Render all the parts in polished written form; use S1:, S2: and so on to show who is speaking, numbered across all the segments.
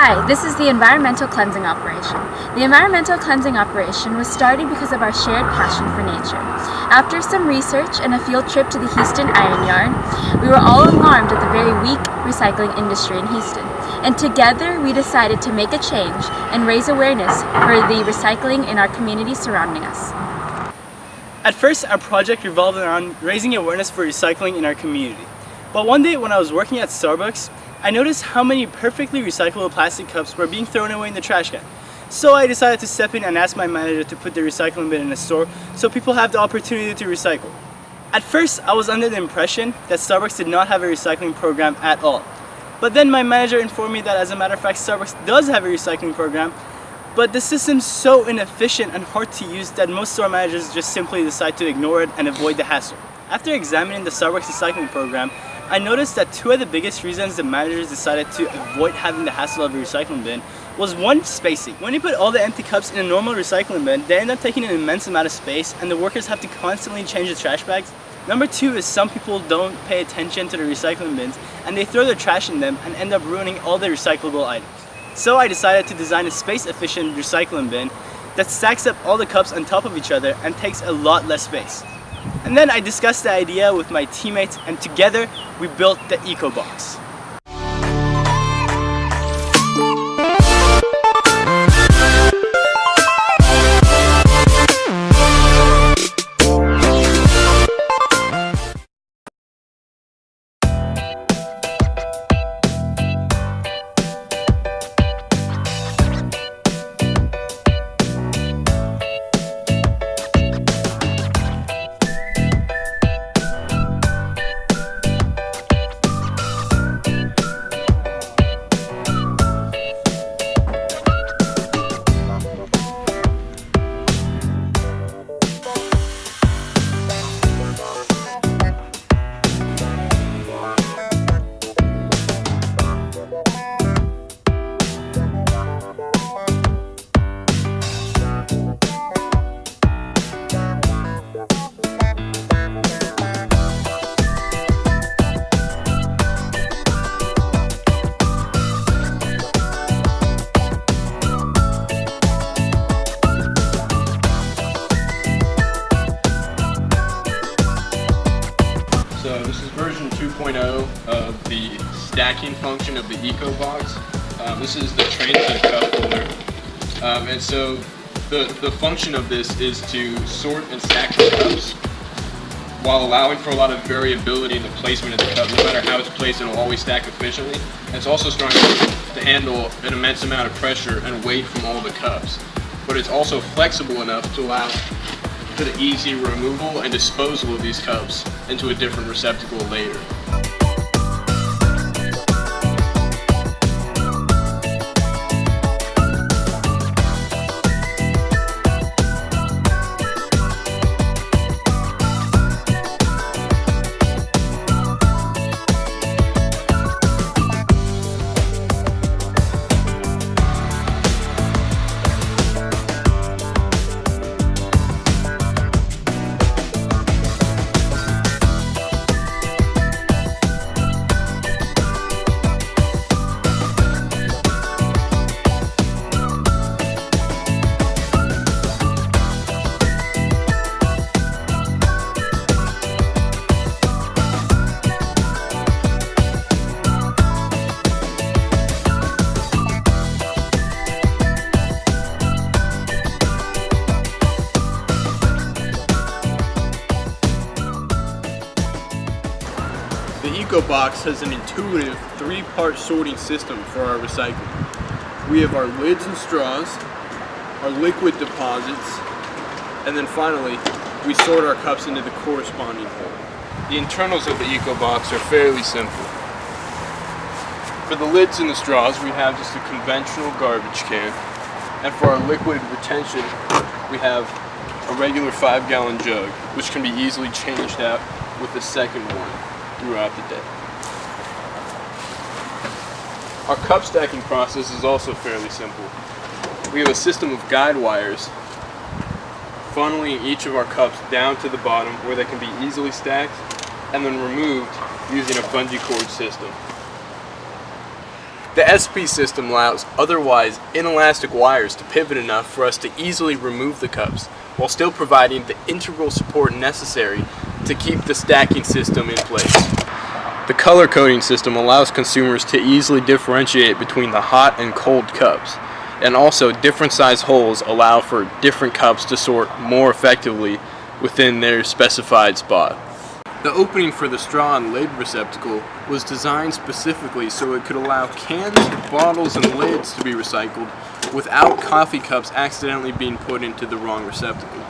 S1: Hi, this is the Environmental Cleansing Operation. The Environmental Cleansing Operation was started because of our shared passion for nature. After some research and a field trip to the Houston Iron Yard, we were all alarmed at the very weak recycling industry in Houston. And together we decided to make a change and raise awareness for the recycling in our community surrounding us.
S2: At first, our project revolved around raising awareness for recycling in our community. But one day when I was working at Starbucks, I noticed how many perfectly recyclable plastic cups were being thrown away in the trash can. So I decided to step in and ask my manager to put the recycling bin in the store so people have the opportunity to recycle. At first, I was under the impression that Starbucks did not have a recycling program at all. But then my manager informed me that as a matter of fact, Starbucks does have a recycling program, but the system's so inefficient and hard to use that most store managers just simply decide to ignore it and avoid the hassle. After examining the Starbucks recycling program, I noticed that two of the biggest reasons the managers decided to avoid having the hassle of a recycling bin was one, spacing. When you put all the empty cups in a normal recycling bin, they end up taking an immense amount of space and the workers have to constantly change the trash bags. Number two is some people don't pay attention to the recycling bins and they throw their trash in them and end up ruining all the recyclable items. So I decided to design a space-efficient recycling bin that stacks up all the cups on top of each other and takes a lot less space. And then I discussed the idea with my teammates and together we built the Eco Box.
S3: So this is version 2.0 of the stacking function of the Eco Box. This is the train to the cup holder. And so the function of this is to sort and stack the cups while allowing for a lot of variability in the placement of the cup. No matter how it's placed, it'll always stack efficiently. And it's also strong enough to handle an immense amount of pressure and weight from all the cups. But it's also flexible enough to allow for the easy removal and disposal of these cups into a different receptacle later.
S4: The Eco Box has an intuitive three-part sorting system for our recycling. We have our lids and straws, our liquid deposits, and then finally, we sort our cups into the corresponding hole.
S3: The internals of the Eco Box are fairly simple. For the lids and the straws, we have just a conventional garbage can. And for our liquid retention, we have a regular 5-gallon jug, which can be easily changed out with the second one throughout the day. Our cup stacking process is also fairly simple. We have a system of guide wires funneling each of our cups down to the bottom where they can be easily stacked and then removed using a bungee cord system.
S4: The SP system allows otherwise inelastic wires to pivot enough for us to easily remove the cups, while still providing the integral support necessary to keep the stacking system in place. The color coding system allows consumers to easily differentiate between the hot and cold cups, and also different size holes allow for different cups to sort more effectively within their specified spot. The opening for the straw and lid receptacle was designed specifically so it could allow cans, bottles, and lids to be recycled without coffee cups accidentally being put into the wrong receptacle.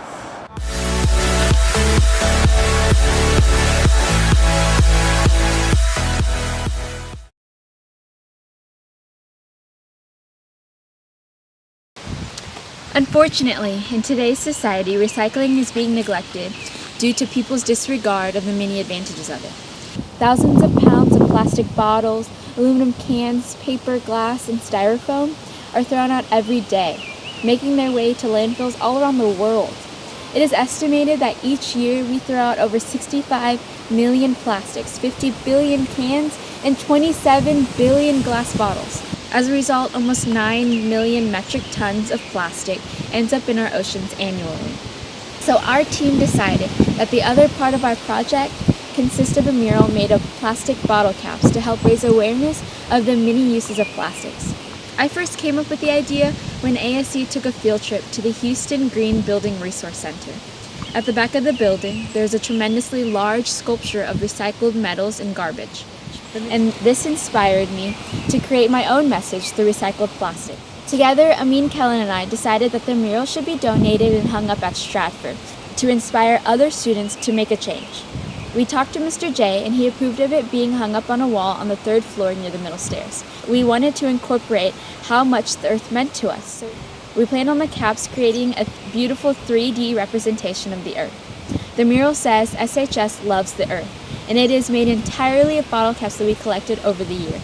S1: Unfortunately, in today's society, recycling is being neglected due to people's disregard of the many advantages of it. Thousands of pounds of plastic bottles, aluminum cans, paper, glass, and styrofoam are thrown out every day, making their way to landfills all around the world. It is estimated that each year we throw out over 65 million plastics, 50 billion cans, and 27 billion glass bottles. As a result, almost 9 million metric tons of plastic ends up in our oceans annually. So our team decided that the other part of our project consists of a mural made of plastic bottle caps to help raise awareness of the many uses of plastics. I first came up with the idea when ASE took a field trip to the Houston Green Building Resource Center. At the back of the building, there's a tremendously large sculpture of recycled metals and garbage. And this inspired me to create my own message through recycled plastic. Together, Amin, Kellan, and I decided that the mural should be donated and hung up at Stratford to inspire other students to make a change. We talked to Mr. J, and he approved of it being hung up on a wall on the 3rd floor near the middle stairs. We wanted to incorporate how much the earth meant to us. We planned on the caps creating a beautiful 3D representation of the earth. The mural says, SHS loves the earth, and it is made entirely of bottle caps that we collected over the year.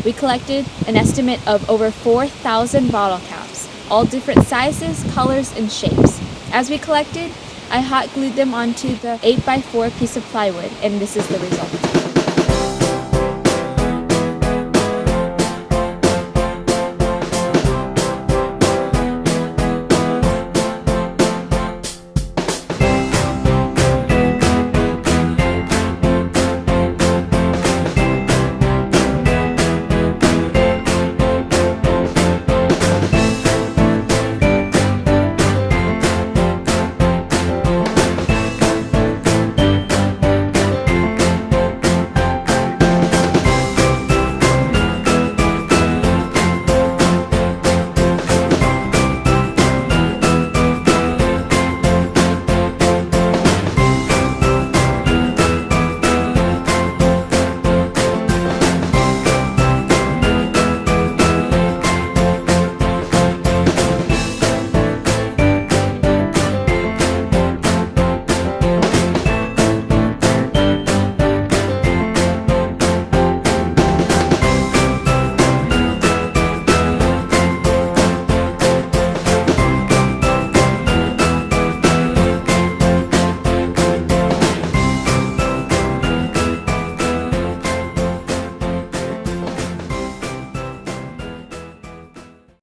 S1: We collected an estimate of over 4,000 bottle caps, all different sizes, colors, and shapes. As we collected, I hot glued them onto the 8x4 piece of plywood, and this is the result.